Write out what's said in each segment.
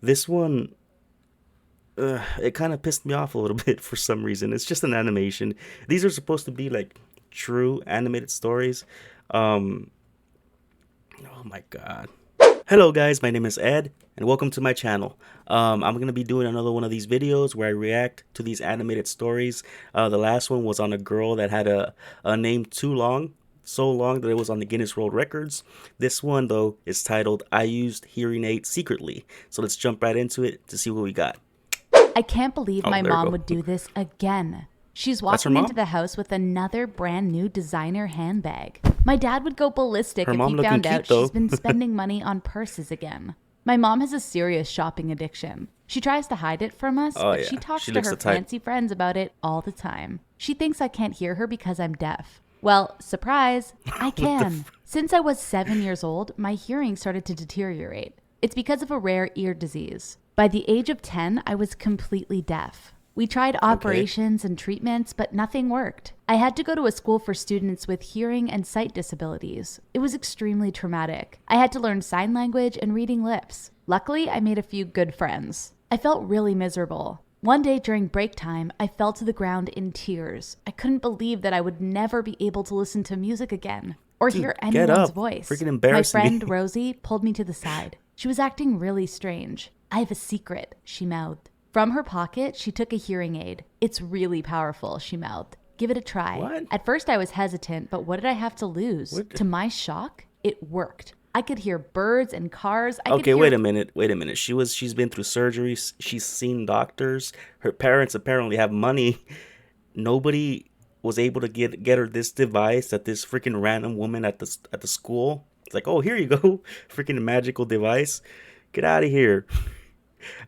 This one, it kind of pissed me off a little bit for some reason. It's just an animation. These are supposed to be like true animated stories. Um, oh my god. Hello guys, my name is Ed, and welcome to my channel. I'm going to be doing another one of these videos where I react to these animated stories. The last one was on a girl that had a name too long, so long that it was on the Guinness World Records. This one, though, is titled, I Used Hearing Aid Secretly. So let's jump right into it to see what we got. I can't believe my there we mom go. would do this again. She's her walking mom? into the house with another brand new designer handbag. My dad would go ballistic Her if mom he looking found cute, out though. she's been spending money on purses again. My mom has a serious shopping addiction. She tries to hide it from us, Oh, but yeah. she talks She to looks her the type. fancy friends about it all the time. She thinks I can't hear her because I'm deaf. Well, surprise, I can. Since I was 7 years old, my hearing started to deteriorate. It's because of a rare ear disease. By the age of 10, I was completely deaf. We tried operations and treatments, but nothing worked. I had to go to a school for students with hearing and sight disabilities. It was extremely traumatic. I had to learn sign language and reading lips. Luckily, I made a few good friends. I felt really miserable. One day during break time, I fell to the ground in tears. I couldn't believe that I would never be able to listen to music again or hear get anyone's up. voice. Freaking My embarrassing me. friend Rosie pulled me to the side. She was acting really strange. I have a secret, she mouthed. From her pocket, she took a hearing aid. It's really powerful, she mouthed. Give it a try. What? At first, I was hesitant, but what did I have to lose? What? To my shock, it worked. I could hear birds and cars. I could Okay, hear wait a minute. She's been through surgeries. She's seen doctors. Her parents apparently have money. Nobody was able to get her this device that this freaking random woman at the school. It's like, oh, here you go, freaking magical device. Get out of here.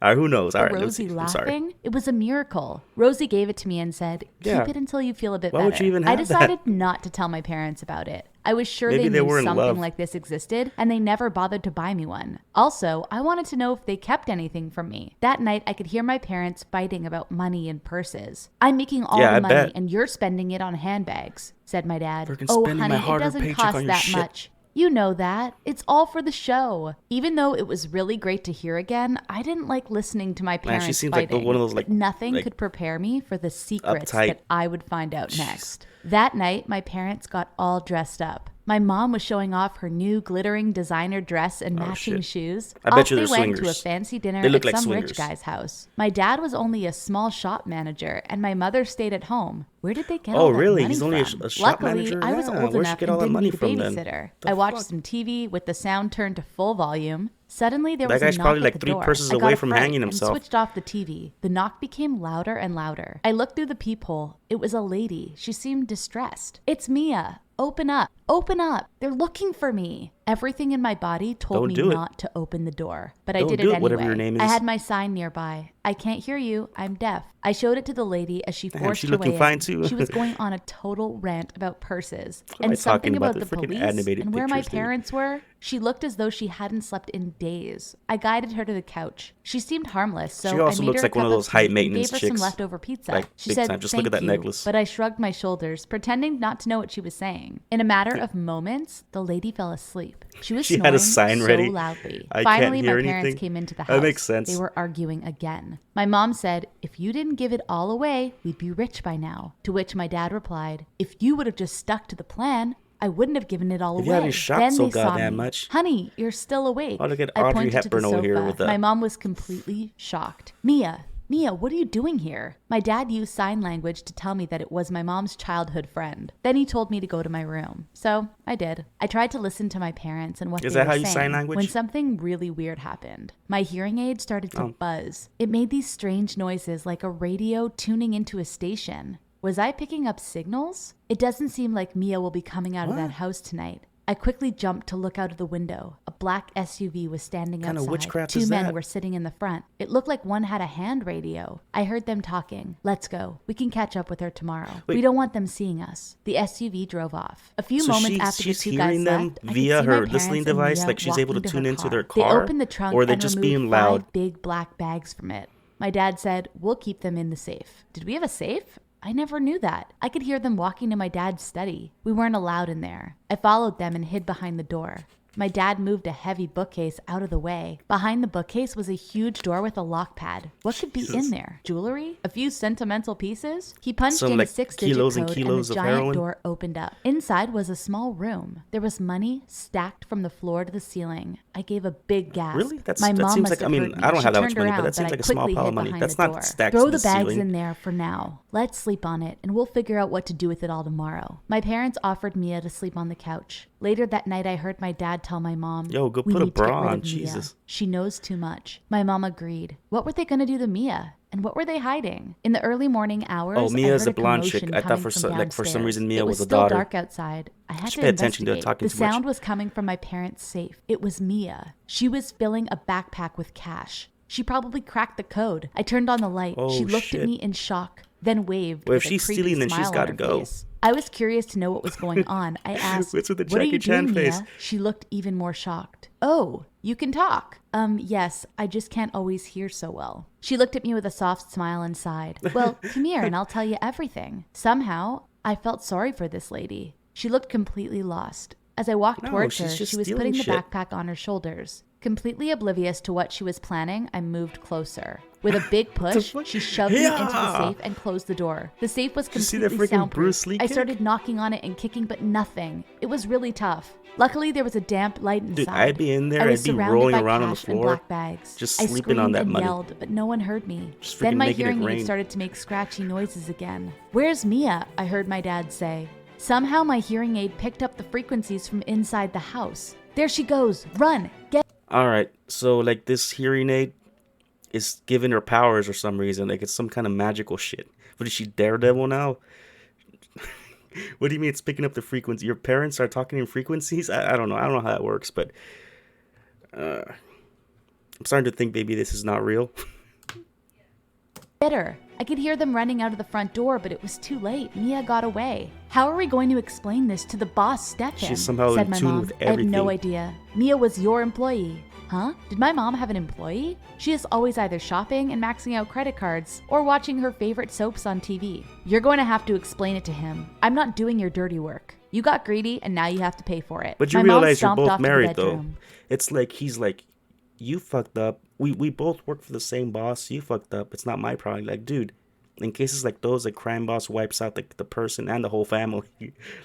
All right, who knows? All right, let me Rosie see. I'm sorry. laughing. It was a miracle. Rosie gave it to me and said, keep Yeah. it until you feel a bit Why better. would you even I have that? decided not to tell my parents about it. I was sure Maybe they they knew were in something love. like this existed, and they never bothered to buy me one. Also, I wanted to know if they kept anything from me. That night, I could hear my parents fighting about money and purses. I'm making all Yeah, the I money, bet. and you're spending it on handbags, said my dad. Freaking Oh, spending my honey, it hard-earned doesn't paycheck cost on your that shit. much. You know that. It's all for the show. Even though it was really great to hear again, I didn't like listening to my Man, parents she seems like fighting. one of those, like- But nothing like, could prepare me for the secrets uptight. that I would find out next. That night, my parents got all dressed up. My mom was showing off her new glittering designer dress and matching shit. shoes. I bet Off you they they're went to a swingers. fancy dinner They look at like some swingers. rich guy's house. My dad was only a small shop manager, and my mother stayed at home. Where did they get Oh, all that really? money He's only from? a shop Luckily, manager? I was Yeah, old where'd she enough get and all that didn't money need a from then? babysitter. The I watched fuck? some TV with the sound turned to full volume. Suddenly, there That was guy's a knock probably at like the 3 door. purses I got away a from fright hanging and himself. switched off the TV. The knock became louder and louder. I looked through the peephole. It was a lady. She seemed distressed. It's Mia. Open up. Open up. They're looking for me. Everything in my body told Don't me do it. not to open the door, but I Don't did do it it, anyway. whatever your name I is. had my sign nearby. I can't hear you. I'm deaf. I showed it to the lady as she forced she her looking way fine in. too. She was going on a total rant about purses am I and something talking about? about The the freaking police animated and where my pictures, dude. parents were. She looked as though she hadn't slept in days. I guided her to the couch. She seemed harmless, so She also I made looks her like a one of cup those tea high and maintenance gave her some chicks. leftover pizza. Like, She big said, time. Just look at "Thank that you," necklace. but I shrugged my shoulders, pretending not to know what she was saying. In a matter of moments, the lady fell asleep. She was She had snoring a sign so ready. loudly. I can't Finally, hear my parents anything. came into the house. That makes sense. They were arguing again. My mom said, "If you didn't give it all away, we'd be rich by now." To which my dad replied, "If you would have just stuck to the plan, I wouldn't have given it all If you away." hadn't shocked Then so they saw goddamn me. much. "Honey, you're still awake." Oh, look at I Audrey pointed Hepburn to the over here sofa. with that. My mom was completely shocked. Mia, what are you doing here?" My dad used sign language to tell me that it was my mom's childhood friend. Then he told me to go to my room. So I did. I tried to listen to my parents and what Is they that were how you saying sign language? when something really weird happened. My hearing aid started to buzz. It made these strange noises like a radio tuning into a station. Was I picking up signals? It doesn't seem like Mia will be coming out of that house tonight. I quickly jumped to look out of the window. A black SUV was standing What kind of outside. witchcraft Two is men that? were sitting in the front. It looked like one had a hand radio. I heard them talking. "Let's go. We can catch up with her tomorrow. Wait. We don't want them seeing us." The SUV drove off. A few So moments after the she's two guys hearing them left, I could via see her my listening parents and device, Mia like she's able to walking tune her into their They car? opened the trunk Or are they and just removed being loud? 5 big black bags from it. My dad said, "We'll keep them in the safe." Did we have a safe? I never knew that. I could hear them walking to my dad's study. We weren't allowed in there. I followed them and hid behind the door. My dad moved a heavy bookcase out of the way. Behind the bookcase was a huge door with a lock pad. What could be in there? Jewelry? A few sentimental pieces? He punched in a 6-digit kilos and code kilos and the of giant heroin. door opened up. Inside was a small room. There was money stacked from the floor to the ceiling. I gave a big gasp. Really? That My mom seems must like, have heard me. I don't She have that much turned money, but around, that seems I like a small quickly pile hid of money. behind That's the not door. stacked Throw to the the bags ceiling. in there for now. Let's sleep on it, and we'll figure out what to do with it all tomorrow. My parents offered Mia to sleep on the couch. Later that night, I heard my dad tell my mom, Yo, go "We put a need to get bra rid on, of Mia. Jesus." She knows too much." My mom agreed. What were they going to do to Mia? And what were they hiding? In the early morning hours, Oh, Mia I is heard the blonde chick. commotion I thought coming for from some downstairs. reason Mia It was was the still daughter. dark outside. I had Just to pay attention to it, investigate. talking The too much. sound was coming from my parents' safe. It was Mia. She was filling a backpack with cash. She probably cracked the code. I turned on the light. Oh, She looked shit. at me in shock, then waved. Well, if with a she's creepy stealing, then she's smile on gotta her go. face. I was curious to know what was going on. I asked, What's with the "What are Jackie you Chan doing, face?" Mia?" She looked even more shocked. "Oh, you can talk." Yes, I just can't always hear so well." She looked at me with a soft smile and sighed. "Well, come here and I'll tell you everything." Somehow, I felt sorry for this lady. She looked completely lost. As I walked No, towards she's her, just she was stealing putting the shit. backpack on her shoulders. Completely oblivious to what she was planning, I moved closer. With a big push, fuck? she shoved me into the Yeah. safe and closed the door. The safe was you see completely that freaking soundproof. Bruce Lee I kick? started knocking on it and kicking, but nothing. It was really tough. Luckily, there was a damp light inside. Dude, I'd be in there, I was I'd be surrounded rolling by around on the cash and floor, black bags. just I sleeping on screamed that and money. yelled, but no one heard me. Just Then freaking my making it hearing aid rain. started to make scratchy noises again. "Where's Mia?" I heard my dad say. Somehow my hearing aid picked up the frequencies from inside the house. "There she goes! Run! Get..." All right, so like this hearing aid is giving her powers for some reason. Like it's some kind of magical shit. What is she, Daredevil now? What do you mean it's picking up the frequency? Your parents are talking in frequencies? I don't know. I don't know how that works, but I'm starting to think maybe this is not real. Get her. I could hear them running out of the front door, but it was too late. Mia got away. "How are we going to explain this to the boss, Stefan?" She's somehow said in my tune mom. with I have no everything. idea. "Mia was your employee." Huh? Did my mom have an employee? She is always either shopping and maxing out credit cards or watching her favorite soaps on TV. "You're going to have to explain it to him. I'm not doing your dirty work. You got greedy and now you have to pay for it." But you My mom realize you're stomped both off to the married, though. bedroom. It's like he's like, you fucked up. We both work for the same boss. You fucked up. It's not my problem. Like, dude, in cases like those, like crime boss wipes out the person and the whole family.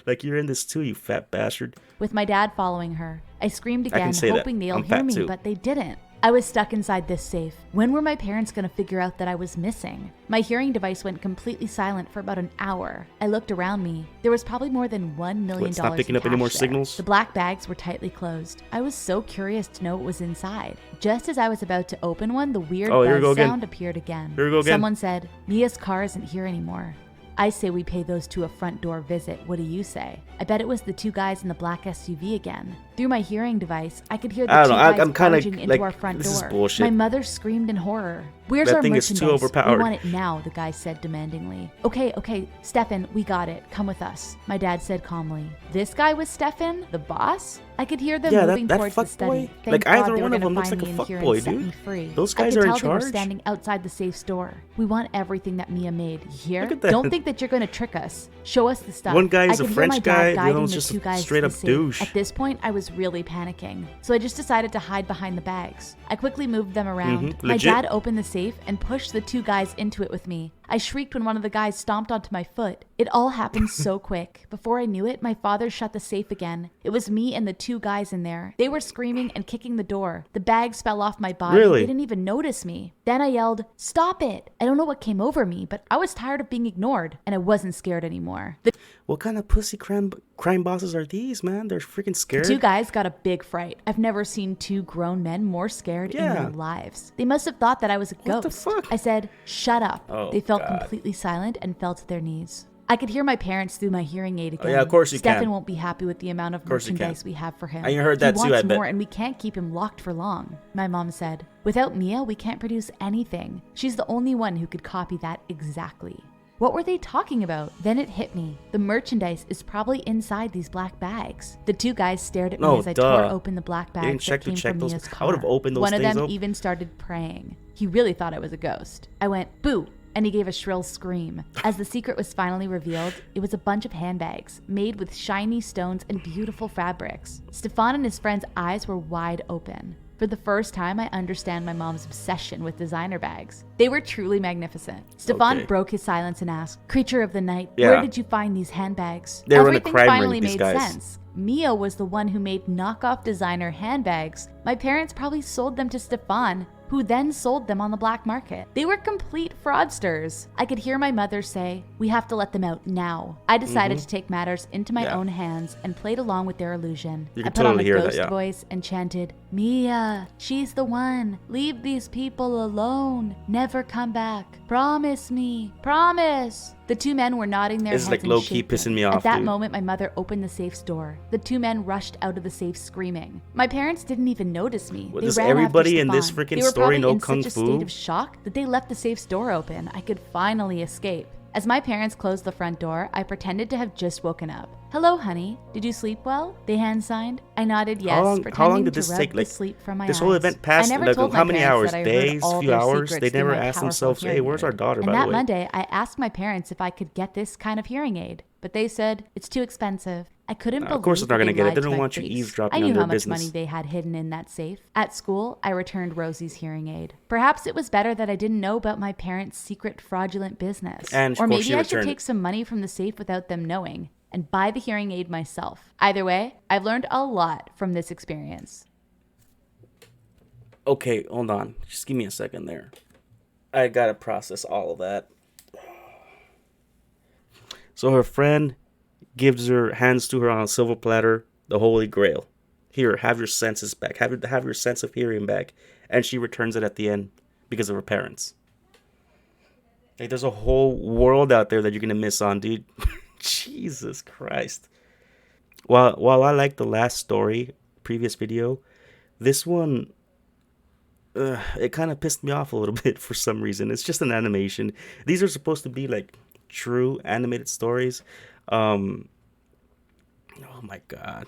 Like you're in this too, you fat bastard. With my dad following her. I screamed can again, say that. hoping they'll I'm hear fat me, too. but they didn't. I was stuck inside this safe. When were my parents going to figure out that I was missing? My hearing device went completely silent for about an hour. I looked around me. There was probably more than $1 million It's not picking in up any more cash there. signals? The black bags were tightly closed. I was so curious to know what was inside. Just as I was about to open one, the weird Oh, here we go buzz again. sound appeared again. Here we go again. Someone said, "Mia's car isn't here anymore." I say we pay those two a front door visit. What do you say? I bet it was the two guys in the black SUV again. Through my hearing device, I could hear the I two don't know, guys I'm kinda barging into like, our front this is door. bullshit. My mother screamed in horror. "Where's That our thing is too merchandise? overpowered." We want it now," the guy said demandingly. Okay, Stefan, we got it. Come with us," my dad said calmly. This guy was Stefan, the boss? I could hear them Yeah, moving that towards the fuckboy. study. Thank Like, God either they were one of gonna them looks find like a me in here fuckboy, and set dude. me free. Those I guys could are in tell they were charge. standing outside the safe store. "We want everything that Mia made. You hear? Look at that. Don't think that you're going to trick us. Show us the stuff." One guy is I a could hear French my dad guy, the other guiding one's the just two a guys to straight the up safe. douche. At this point, I was really panicking, so I just decided to hide behind the bags. I quickly moved them around. My legit. dad opened the safe and pushed the two guys into it with me. I shrieked when one of the guys stomped onto my foot. It all happened so quick. Before I knew it, my father shut the safe again. It was me and the two guys in there. They were screaming and kicking the door. The bags fell off my body. Really? They didn't even notice me. Then I yelled, "Stop it!" I don't know what came over me, but I was tired of being ignored, and I wasn't scared anymore. The What kind of pussy crime bosses are these, man? They're freaking scared. two guys got a big fright. I've never seen two grown men more scared in Yeah. their lives. They must have thought that I was a What the ghost. fuck? I said, "Shut up." Oh, They felt God. completely silent and fell to their knees. I could hear my parents through my hearing aid again. yeah, of course you Stefan can. won't be happy with the amount of course you can. merchandise we have for him. I heard that he too, wants I bet. more, and we can't keep him locked for long. My mom said, "Without Mia, we can't produce anything. She's the only one who could copy that exactly." What were they talking about? Then it hit me. The merchandise is probably inside these black bags. The two guys stared at me No, as I duh. tore open the black didn't bags check that to came check from those- Mia's I car. would've opened those One of things them up. even started praying. He really thought I was a ghost. I went, "Boo, And he gave a shrill scream. As the secret was finally revealed, it was a bunch of handbags made with shiny stones and beautiful fabrics. Stefan and his friend's eyes were wide open. For the first time, I understand my mom's obsession with designer bags. They were truly magnificent. Stefan broke his silence and asked, "Creature of the night, where did you find these handbags?" They were in a Everything crime finally ring, these made guys. sense. Mia was the one who made knockoff designer handbags. My parents probably sold them to Stefan, who then sold them on the black market. They were complete fraudsters. I could hear my mother say, "We have to let them out now." I decided to take matters into my own hands and played along with their illusion. You I can put on totally a hear that, ghost yeah. voice and chanted, "Mia, she's the one. Leave these people alone. Never come back. Promise me. Promise." The two men were nodding their This is, heads like, and low-key shaking. pissing me off, At that dude. moment, my mother opened the safe's door. The two men rushed out of the safe screaming. My parents didn't even notice me. What, They does ran everybody after in this Stefan. freaking They were story probably know in Kung such a Fu? state of shock that they left the safe's door open. I could finally escape. As my parents closed the front door, I pretended to have just woken up. "Hello, honey. Did you sleep well?" They hand signed. I nodded yes, How long pretending did to this rub take? the Like, sleep from my this eyes. whole event passed, I never like, told how my many parents hours? that I Days? heard all Few their hours? secrets They through never my asked powerful themselves, "Hey, hearing where's aid. our daughter, And by the that way?" Monday, I asked my parents if I could get this kind of hearing aid, but they said it's too expensive. I couldn't believe Of course that they're not they gonna get it. lied They to don't my want you face. eavesdropping I on knew their how much business. money they had hidden in that safe. At school, I returned Rosie's hearing aid. Perhaps it was better that I didn't know about my parents' secret fraudulent business. And, of Or course, she maybe I should returned take it. some money from the safe without them knowing and buy the hearing aid myself. Either way, I've learned a lot from this experience. Okay, hold on. Just give me a second there. I gotta process all of that. So her friend hands to her on a silver platter the Holy Grail. Here, have your senses back. Have your sense of hearing back. And she returns it at the end because of her parents. Like, there's a whole world out there that you're gonna miss on, dude. Jesus Christ. While I like the last story, previous video, this one, it kind of pissed me off a little bit for some reason. It's just an animation. These are supposed to be like true animated stories. Oh my god.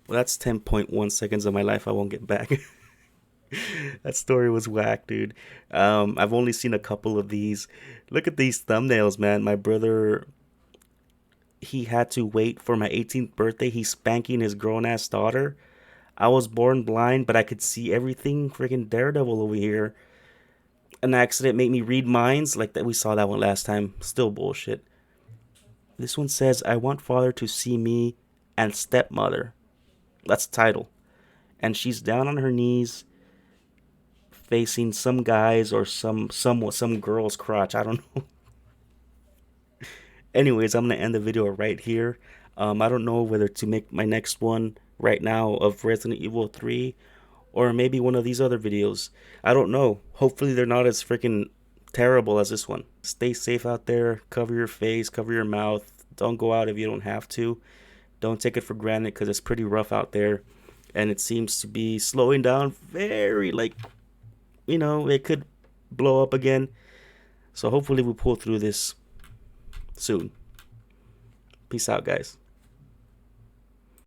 Well, that's 10.1 seconds of my life I won't get back. That story was whack, dude. I've only seen a couple of these. Look at these thumbnails, man. My brother, he had to wait for my 18th birthday. He's spanking his grown-ass daughter. I was born blind, but I could see everything. Freaking Daredevil over here. An accident made me read minds. Like that, we saw that one last time. Still bullshit. This one says, "I want father to see me and stepmother." That's the title. And she's down on her knees facing some guy's or some girl's crotch. I don't know. Anyways, I'm gonna end the video right here. I don't know whether to make my next one right now of Resident Evil 3 or maybe one of these other videos. I don't know. Hopefully they're not as freaking terrible as this one. Stay safe out there. Cover your face, cover your mouth. Don't go out if you don't have to. Don't take it for granted because it's pretty rough out there. And it seems to be slowing down very, like, you know, it could blow up again. So hopefully we pull through this soon. Peace out, guys.